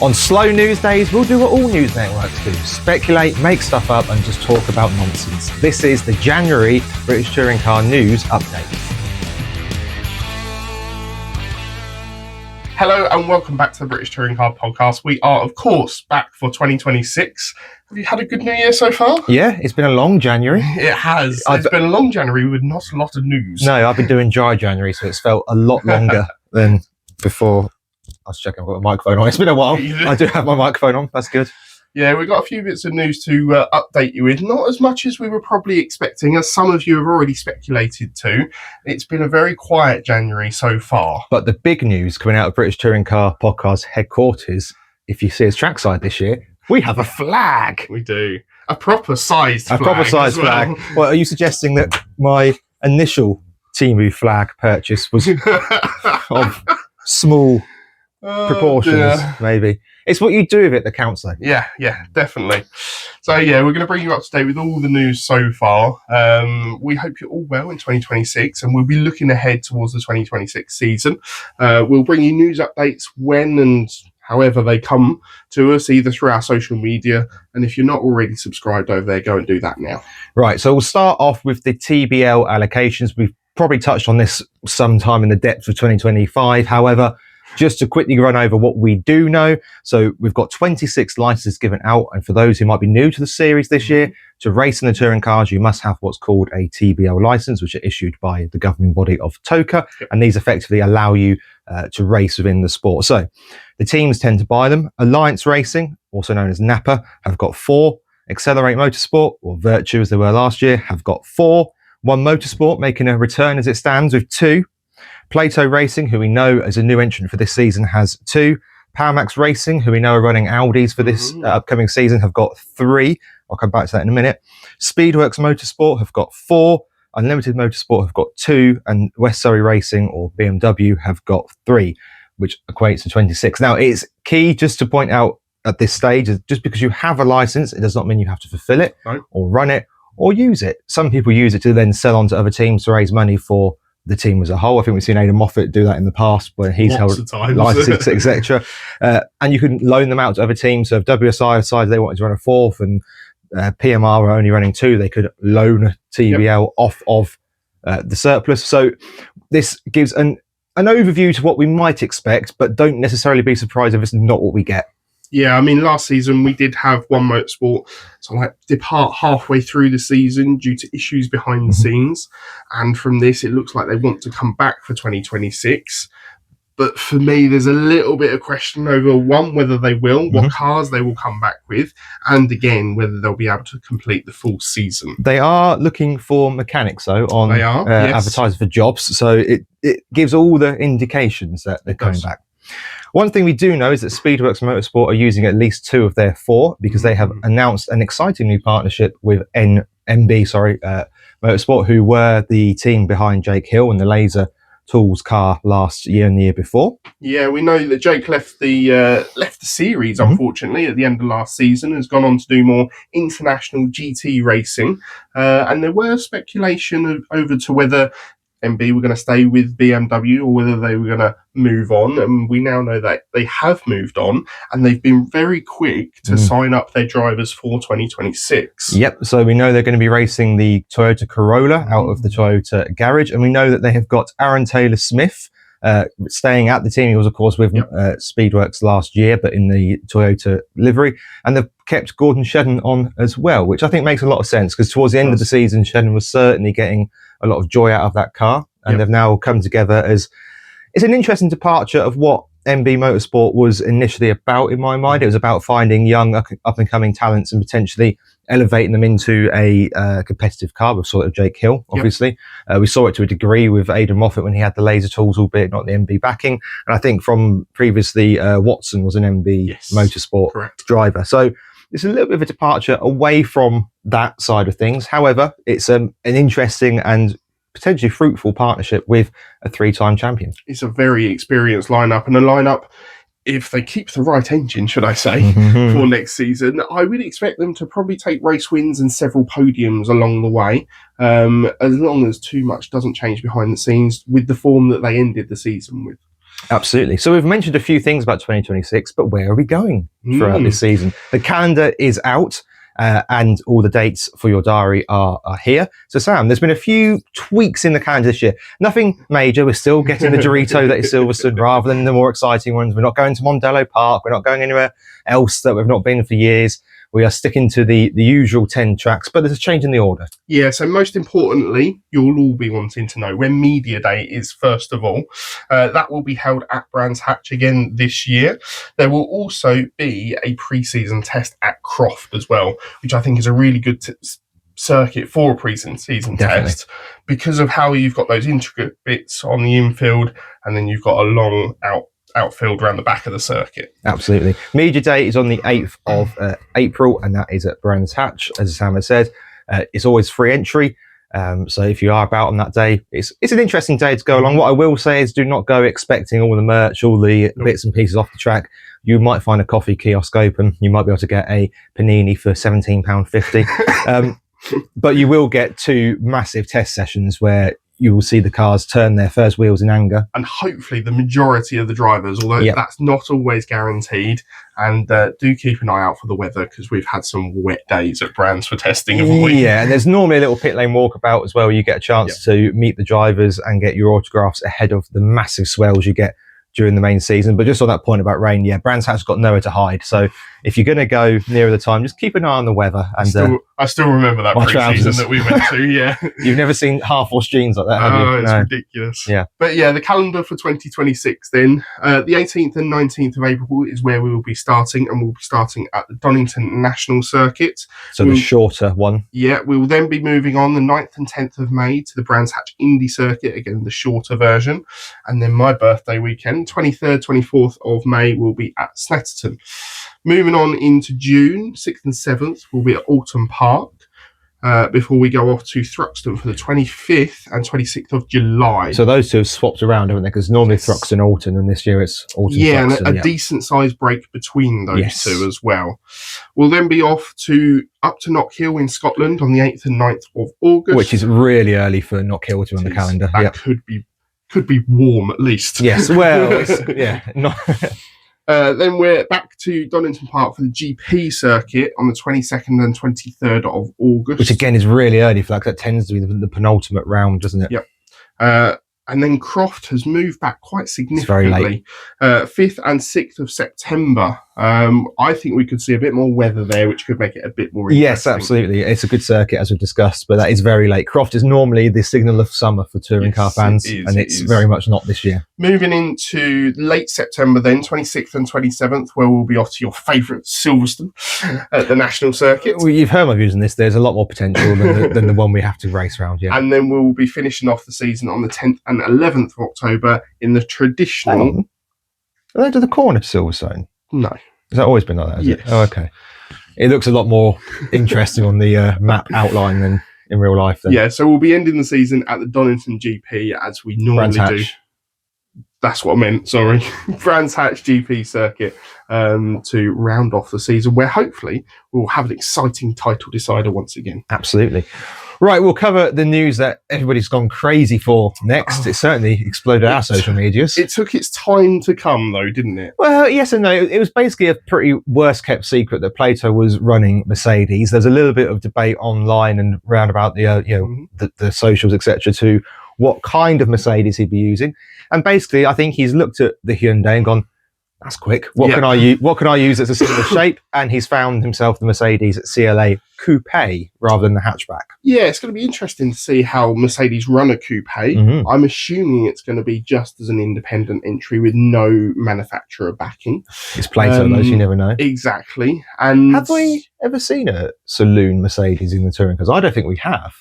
On slow news days, we'll do what all news networks do: speculate, make stuff up, and just talk about nonsense. This is the January British Touring Car News Update. Hello and welcome back to the British Touring Car Podcast. We are, of course, back for 2026. Have you had a good New Year so far? Yeah, it's been a long January. It has. It's been a long January with not a lot of news. No, I've been doing dry January, so it's felt a lot longer than before. I was checking I've got a microphone on. It's been a while. I do have my microphone on. That's good. Yeah, we've got a few bits of news to update you with. Not as much as we were probably expecting, as some of you have already speculated to. It's been a very quiet January so far. But the big news coming out of British Touring Car Podcast headquarters, if you see us trackside this year, we have a flag. We do. A proper sized flag. A proper sized flag. Well, are you suggesting that my initial Temu flag purchase was of small proportions, maybe? It's what you do with it that counts, though. Yeah, definitely. So, we're going to bring you up to date with all the news so far. We hope you're all well in 2026, and we'll be looking ahead towards the 2026 season. We'll bring you news updates when and however they come to us, either through our social media, and if you're not already subscribed over there, go and do that now. Right, so we'll start off with the TBL allocations. We've probably touched on this sometime in the depths of 2025. However, just to quickly run over what we do know. So we've got 26 licenses given out. And for those who might be new to the series this year, to race in the touring cars, you must have what's called a TBL license, which are issued by the governing body of TOCA. Yep. And these effectively allow you to race within the sport. So the teams tend to buy them. Alliance Racing, also known as Napa, have got 4. Accelerate Motorsport, or Virtue as they were last year, have got 4. One Motorsport making a return as it stands with 2. Plato Racing, who we know as a new entrant for this season, has 2. Powermax Racing, who we know are running Audis for this upcoming season, have got 3. I'll come back to that in a minute. Speedworks Motorsport have got 4. Unlimited Motorsport have got 2. And West Surrey Racing, or BMW, have got 3, which equates to 26. Now, it's key just to point out at this stage, just because you have a license, it does not mean you have to fulfill it or run it or use it. Some people use it to then sell on to other teams to raise money for the team as a whole. I think we've seen Aidan Moffat do that in the past where he's held licenses, etc. And you can loan them out to other teams. So if WSI decided they wanted to run a 4th and PMR were only running 2, they could loan a TBL off of the surplus. So this gives an overview to what we might expect, but don't necessarily be surprised if it's not what we get. Yeah, I mean, last season we did have One Motorsport depart halfway through the season due to issues behind the scenes. And from this, it looks like they want to come back for 2026. But for me, there's a little bit of question over, one, whether they will, what cars they will come back with, and again, whether they'll be able to complete the full season. They are looking for mechanics, though, on advertising for jobs. So it gives all the indications that they're coming back. One thing we do know is that Speedworks Motorsport are using at least 2 of their 4 because they have announced an exciting new partnership with MB Motorsport, who were the team behind Jake Hill and the Laser Tools car last year and the year before. Yeah, we know that Jake left the series, unfortunately, at the end of last season, has gone on to do more international GT racing. And there were speculation over to whether MB were going to stay with BMW or whether they were going to move on. And we now know that they have moved on and they've been very quick to sign up their drivers for 2026. Yep. So we know they're going to be racing the Toyota Corolla out of the Toyota garage. And we know that they have got Aaron Taylor-Smith staying at the team. He was, of course, with Speedworks last year, but in the Toyota livery. And they've kept Gordon Shedden on as well, which I think makes a lot of sense because towards the end of the season, Shedden was certainly getting a lot of joy out of that car. And they've now come together as... It's an interesting departure of what MB Motorsport was initially about in my mind. It was about finding young up-and-coming talents and potentially elevating them into a competitive car with sort of Jake Hill, obviously. We saw it to a degree with Aidan Moffat when he had the Laser Tools, albeit not the MB backing. And I think from previously, Watson was an MB Motorsport driver. So it's a little bit of a departure away from that side of things. However, it's an interesting and potentially fruitful partnership with a 3-time champion. It's a very experienced lineup, and a lineup, if they keep the right engine, should I say, for next season, I would expect them to probably take race wins and several podiums along the way, as long as too much doesn't change behind the scenes with the form that they ended the season with. Absolutely. So we've mentioned a few things about 2026, but where are we going throughout this season? The calendar is out. And all the dates for your diary are here. So Sam, there's been a few tweaks in the calendar this year. Nothing major. We're still getting the Dorito that is Silverstone rather than the more exciting ones. We're not going to Mondello Park. We're not going anywhere else that we've not been for years. We are sticking to the usual 10 tracks, but there's a change in the order. Yeah, so most importantly, you'll all be wanting to know when Media Day is, first of all. That will be held at Brands Hatch again this year. There will also be a pre-season test at Croft as well, which I think is a really good circuit for a pre-season test because of how you've got those intricate bits on the infield and then you've got a long outfield around the back of the circuit. Absolutely. Media Day is on the 8th of April, and that is at Brands Hatch, as Sam has said. It's always free entry. So if you are about on that day, it's an interesting day to go along. What I will say is do not go expecting all the merch, all the bits and pieces off the track. You might find a coffee kiosk open. You might be able to get a panini for £17.50. But you will get 2 massive test sessions where you will see the cars turn their first wheels in anger. And hopefully the majority of the drivers, although that's not always guaranteed. And do keep an eye out for the weather because we've had some wet days at Brands for testing, haven't we? Yeah, and there's normally a little pit lane walkabout as well. You get a chance to meet the drivers and get your autographs ahead of the massive swells you get during the main season. But just on that point about rain, Brands Hatch got nowhere to hide. So if you're going to go nearer the time, just keep an eye on the weather. And I still remember that pre-season that we went to, You've never seen half-horse jeans like that, have you? Oh, it's ridiculous. Yeah. But the calendar for 2026 then, the 18th and 19th of April is where we will be starting, and we'll be starting at the Donington National Circuit. So the shorter one. Yeah, we will then be moving on the 9th and 10th of May to the Brands Hatch Indy Circuit, again, the shorter version. And then my birthday weekend, 23rd, 24th of May, will be at Snetterton. Moving on into June, 6th and 7th, will be at Alton Park. Before we go off to Thruxton for the 25th and 26th of July. So those two have swapped around, haven't they? Because normally Thruxton, Alton, and this year it's Alton, Thruxton. And a decent sized break between those two as well. We'll then be off up to Knockhill in Scotland on the 8th and 9th of August. Which is really early for Knockhill to be on the calendar. That could be warm at least. Yes, well, then we're back to Donington Park for the GP circuit on the 22nd and 23rd of August. Which again is really early for that, because that tends to be the penultimate round, doesn't it? Yep. And then Croft has moved back quite significantly. It's very late. 5th and 6th of September. I think we could see a bit more weather there, which could make it a bit more interesting. Yes, absolutely. It's a good circuit, as we've discussed, but that is very late. Croft is normally the signal of summer for touring car fans, and it's very much not this year. Moving into late September then, 26th and 27th, where we'll be off to your favourite Silverstone at the National Circuit. Well, you've heard my views on this. There's a lot more potential than the one we have to race around, And then we'll be finishing off the season on the 10th and 11th of October in the traditional... Are they to the corner of Silverstone? No. Has that always been like that, is it? Oh, okay. It looks a lot more interesting on the map outline than in real life. Then. Yeah, so we'll be ending the season at the Donington GP as we normally do. That's what I meant, sorry. Brands Hatch GP circuit to round off the season, where hopefully we'll have an exciting title decider once again. Absolutely. Right, we'll cover the news that everybody's gone crazy for next. It certainly exploded our social medias. It took its time to come, though, didn't it? Well, yes and no. It was basically a pretty worst-kept secret that Plato was running Mercedes. There's a little bit of debate online and round about the socials, etc., to what kind of Mercedes he'd be using. And basically, I think he's looked at the Hyundai and gone, that's quick. What can I use that's a similar shape? And he's found himself the Mercedes CLA Coupe rather than the hatchback. Yeah, it's going to be interesting to see how Mercedes run a coupe. Mm-hmm. I'm assuming it's going to be just as an independent entry with no manufacturer backing. It's Plato, though, so you never know. Exactly. And have we ever seen a saloon Mercedes in the touring cars? I don't think we have.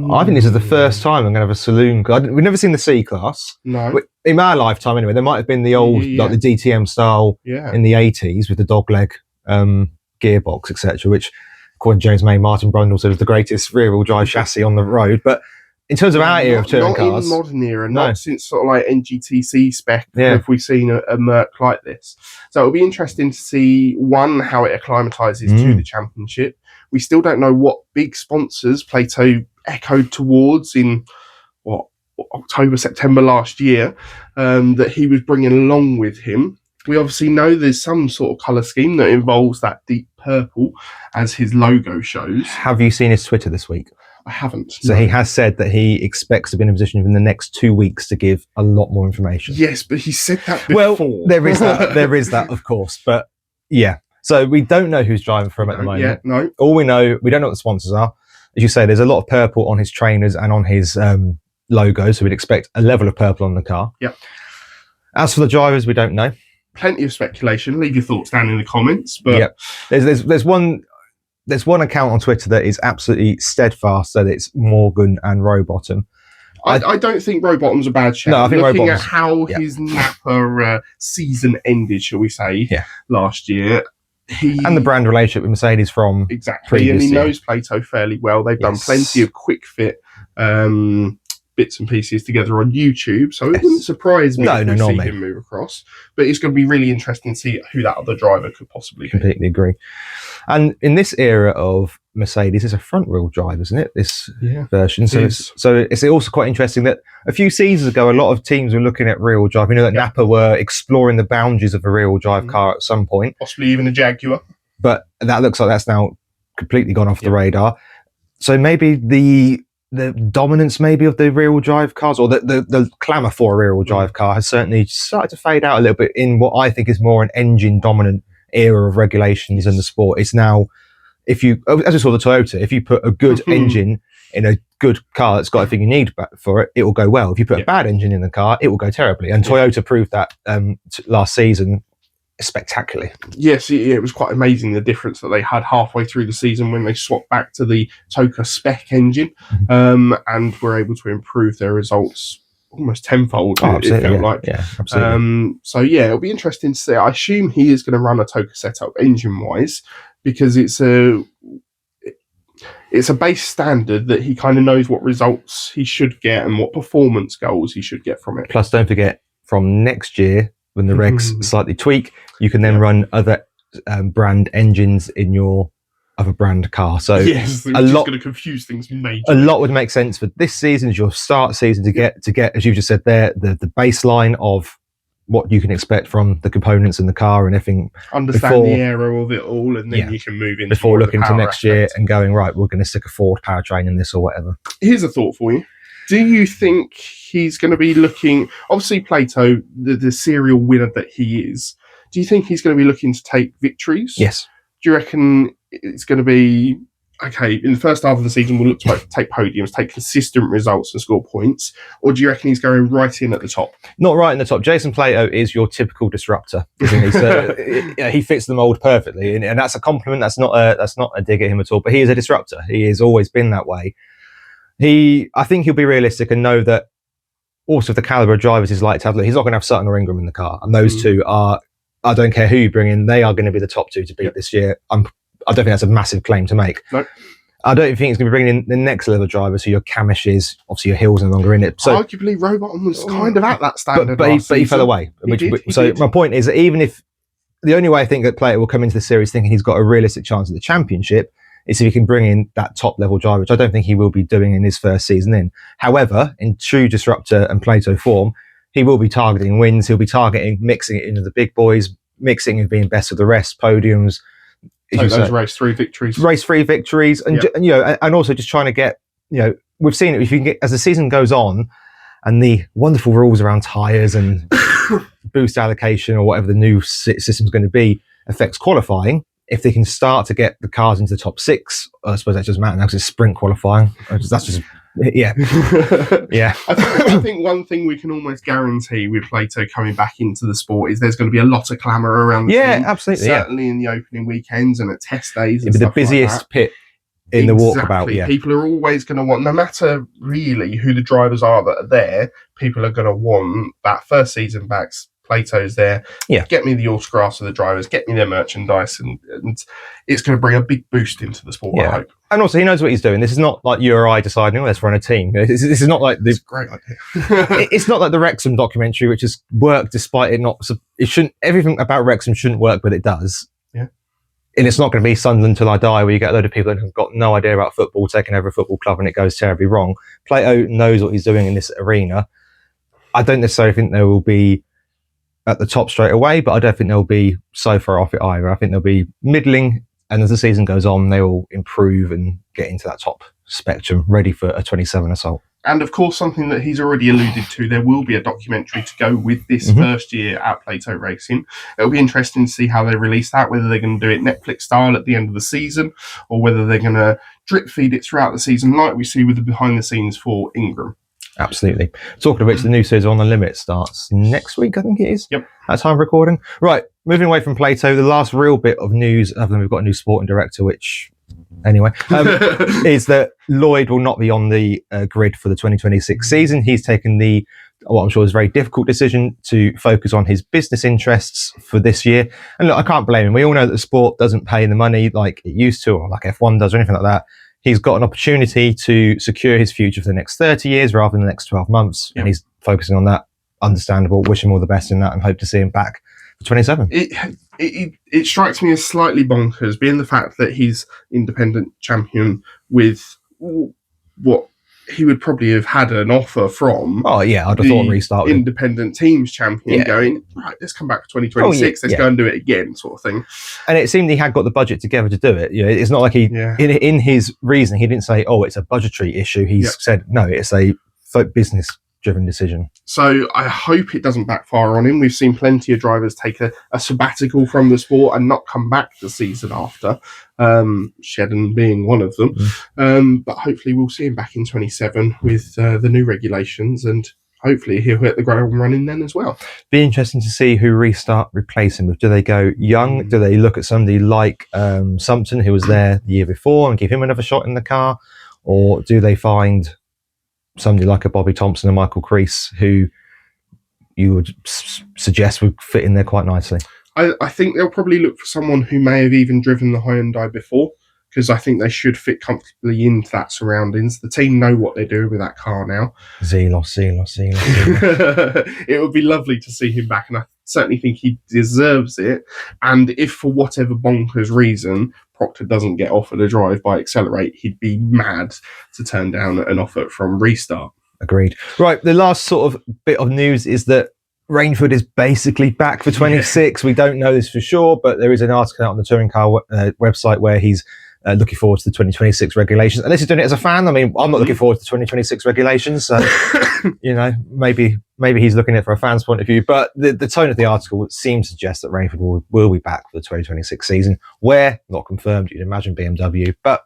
I think this is the first time I'm going to have a saloon. We've never seen the C-Class. No. In my lifetime, anyway. There might have been the old, like the DTM style in the 80s with the dogleg gearbox, etc., which, according to James May, Martin Brundle said was the greatest rear-wheel drive chassis on the road. But in terms of our era of touring cars... Not in modern era, not since sort of like NGTC spec have we seen a Merc like this. So it'll be interesting to see, one, how it acclimatises to the championship. We still don't know what big sponsors Plato echoed towards in October, September last year, that he was bringing along with him. We obviously know there's some sort of colour scheme that involves that deep purple, as his logo shows. Have you seen his Twitter this week? I haven't. So no. he has said that he expects to be in a position within the next 2 weeks to give a lot more information. Yes, but he said that before. Well, there is that. There is that, of course. But yeah. So we don't know who's driving for him at the moment. Yeah, no. All we know, we don't know what the sponsors are. As you say, there's a lot of purple on his trainers and on his logo. So we'd expect a level of purple on the car. Yep. As for the drivers, we don't know. Plenty of speculation. Leave your thoughts down in the comments. But yeah, there's one account on Twitter that is absolutely steadfast that it's Morgan and Rowbottom. I don't think Rowbottom's a bad shout. No, I think looking at Rowbottom's- how his Napa season ended, shall we say, last year. And the brand relationship with Mercedes from exactly, and he previous year. knows Plato fairly well. They've done Yes. plenty of quick fit bits and pieces together on YouTube, so it wouldn't surprise me if we see normally. him move across. But it's going to be really interesting to see who that other driver could possibly be. Completely agree. And in this era of Mercedes, it's a front wheel drive, isn't it? This version. So it's also quite interesting that a few seasons ago, a lot of teams were looking at rear wheel drive. You know that Napa were exploring the boundaries of a rear wheel drive car at some point, possibly even a Jaguar. But that looks like that's now completely gone off the radar. So maybe the dominance maybe of the rear wheel drive cars, or the clamour for a rear wheel drive car, has certainly started to fade out a little bit in what I think is more an engine dominant era of regulations in the sport. It's now, if you, as we saw the Toyota, if you put a good engine in a good car that's got everything you need for it, it will go well. If you put a bad engine in the car, it will go terribly. And Toyota proved that last season spectacularly. Yes, it was quite amazing the difference that they had halfway through the season when they swapped back to the Toka spec engine, and were able to improve their results almost tenfold. It felt like. Yeah, absolutely. So it'll be interesting to see. I assume he is going to run a Toka setup engine wise, because it's a base standard that he kind of knows what results he should get and what performance goals he should get from it. Plus, don't forget, from next year, when the regs slightly tweak, you can then run other brand engines in your other brand car. So yes, which is going to confuse things majorly. A lot would make sense for this season as your start season to get, as you just said there, the baseline of what you can expect from the components in the car and everything. Understand the aero of it all, and then you can move into before looking to next year aspect. And going, right, we're going to stick a Ford powertrain in this or whatever. Here's a thought for you. Do you think he's going to be looking, obviously Plato, the serial winner that he is, do you think he's going to be looking to take victories? Yes. Do you reckon it's going to be, okay, in the first half of the season we'll look to take podiums, take consistent results and score points, or do you reckon he's going right in at the top? Not right in the top. Jason Plato is your typical disruptor, isn't he? So he fits the mould perfectly, and that's a compliment. That's not a dig at him at all, but he is a disruptor. He has always been that way. I think he'll be realistic and know that also the caliber of drivers he's like to have. He's not going to have Sutton or Ingram in the car, and those two are, I don't care who you bring in, they are going to be the top two to beat this year. I don't think that's a massive claim to make. No. I don't think it's going to be bringing in the next level drivers, so your Camishes, obviously your Hills no longer in it. So arguably Rowbottom was kind of at that standard, but he fell away. He did. My point is that even if the only way I think that Plato will come into the series thinking he's got a realistic chance at the championship is if he can bring in that top level driver, which I don't think he will be doing in his first season in. However, in true disruptor and Plato form, he will be targeting wins. He'll be targeting mixing it into the big boys, mixing and being best of the rest, podiums. Those race 3 victories. And also just trying to get, we've seen it, if you can get, as the season goes on and the wonderful rules around tyres and boost allocation or whatever the new system's going to be affects qualifying, if they can start to get the cars into the top 6, I suppose that doesn't matter now because it's sprint qualifying. That's just, yeah. I think one thing we can almost guarantee with Plato coming back into the sport is there's going to be a lot of clamour around the team. Absolutely. Certainly in the opening weekends and at test days. It'll be the busiest pit in the walkabout. Yeah. People are always going to want, no matter really who the drivers are that are there, people are going to want that first season backs. Plato's there. Yeah. Get me the autographs of the drivers, get me their merchandise, and it's going to bring a big boost into the sport, I hope. And also, he knows what he's doing. This is not like you or I deciding, let's run a team. This is not like It's a great idea. It's not like the Wrexham documentary, which has worked despite it not. It shouldn't. Everything about Wrexham shouldn't work, but it does. Yeah. and it's not going to be Sunderland till I die, where you get a load of people that have got no idea about football taking over a football club and it goes terribly wrong. Plato knows what he's doing in this arena. I don't necessarily think they will be at the top straight away, but I don't think they'll be so far off it either. I think they'll be middling, and as the season goes on, they will improve and get into that top spectrum, ready for a 27 assault. And of course, something that he's already alluded to, there will be a documentary to go with this first year at Plato Racing. It'll be interesting to see how they release that, whether they're going to do it Netflix style at the end of the season, or whether they're going to drip feed it throughout the season, like we see with the behind the scenes for Ingram. Absolutely. Talking of which, the new season on the limit starts next week, I think it is. Yep. At time of recording. Right, moving away from Plato, the last real bit of news, other than we've got a new sporting director, which, anyway, is that Lloyd will not be on the grid for the 2026 season. He's taken what I'm sure is a very difficult decision to focus on his business interests for this year. And look, I can't blame him. We all know that the sport doesn't pay the money like it used to, or like F1 does, or anything like that. He's got an opportunity to secure his future for the next 30 years rather than the next 12 months. Yep. And he's focusing on that. Understandable. Wish him all the best in that and hope to see him back for 27. It strikes me as slightly bonkers, being the fact that he's independent champion with what he would probably have had an offer from. Oh, yeah, I'd have thought restart. Independent teams champion going, right, let's come back to 2026, let's go and do it again, sort of thing. And it seemed he had got the budget together to do it. You know, it's not like he, in his reasoning, he didn't say, oh, it's a budgetary issue. He said, no, it's a business-driven decision. So I hope it doesn't backfire on him. We've seen plenty of drivers take a sabbatical from the sport and not come back the season after, Shedden being one of them. But hopefully we'll see him back in 27 with the new regulations, and hopefully he'll hit the ground running then as well. Be interesting to see who Restart replace him with. Do they go young? Do they look at somebody like Sumpton, who was there the year before, and give him another shot in the car? Or do they find somebody like a Bobby Thompson and Michael Crease, who you would suggest would fit in there quite nicely? I think they'll probably look for someone who may have even driven the Hyundai before, because I think they should fit comfortably into that surroundings. The team know what they're doing with that car now. Zelos. It would be lovely to see him back, and I certainly think he deserves it. And if for whatever bonkers reason Proctor doesn't get offered a drive by Accelerate, he'd be mad to turn down an offer from Restart. Agreed. Right, the last sort of bit of news is that Rainford is basically back for 26. We don't know this for sure, but there is an article out on the Touring Car website where he's looking forward to the 2026 regulations. Unless he's doing it as a fan. I mean, I'm not looking forward to the 2026 regulations. So, maybe he's looking at it for a fan's point of view. But the tone of the article seems to suggest that Rainford will be back for the 2026 season. Where? Not confirmed. You'd imagine BMW, but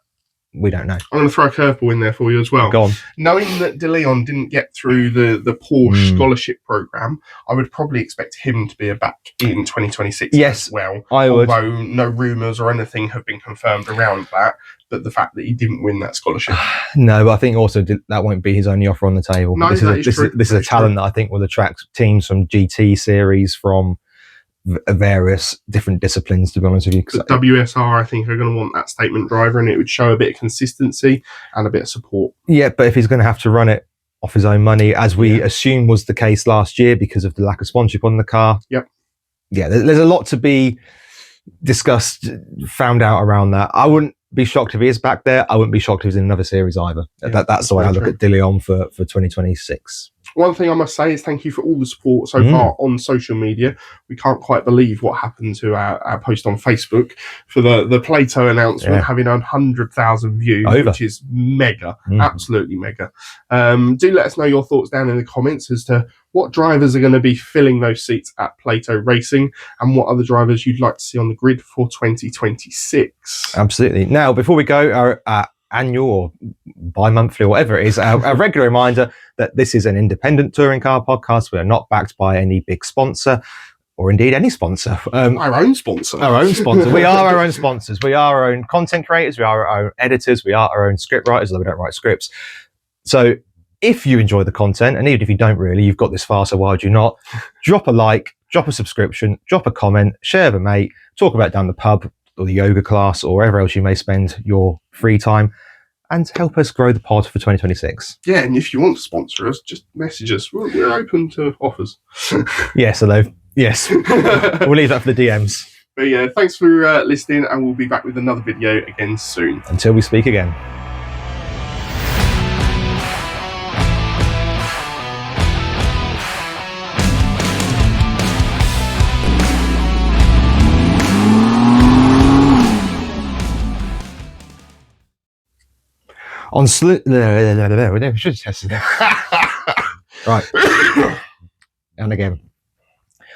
we don't know. I'm going to throw a curveball in there for you as well. Go on. Knowing that De Leon didn't get through the Porsche scholarship program, I would probably expect him to be back in 2026 as well. I would. Although no rumours or anything have been confirmed around that, but the fact that he didn't win that scholarship. No, but I think also that won't be his only offer on the table. No, this is a talent that I think will attract teams from GT series, from various different disciplines, to be honest with you. The WSR, I think, are going to want that statement driver, and it would show a bit of consistency and a bit of support. Yeah, but if he's going to have to run it off his own money, as we assume was the case last year because of the lack of sponsorship on the car. Yep. Yeah, there's a lot to be discussed, found out around that. I wouldn't be shocked if he is back there. I wouldn't be shocked if he's in another series either. That's the way I look at De Leon for 2026. One thing I must say is thank you for all the support so far on social media. We can't quite believe what happened to our post on Facebook for the Plato announcement having 100,000 views, which is mega, absolutely mega. Do let us know your thoughts down in the comments as to what drivers are going to be filling those seats at Plato Racing and what other drivers you'd like to see on the grid for 2026. Absolutely. Now, before we go, our annual or bi-monthly or whatever it is, a regular reminder that this is an independent touring car podcast. We are not backed by any big sponsor, or indeed any sponsor. Our own sponsor. We are our own sponsors. We are our own content creators. We are our own editors. We are our own script writers, although we don't write scripts. So if you enjoy the content, and even if you don't really, you've got this far, so why would you not? Drop a like, drop a subscription, drop a comment, share with a mate, talk about it down the pub or the yoga class or wherever else you may spend your free time, and help us grow the pod for 2026. Yeah, and if you want to sponsor us, just message us. We're open to offers. Yes, we'll leave that for the DMs. But yeah, thanks for listening, and we'll be back with another video again soon. Until we speak again. On we should test it. Right. And again.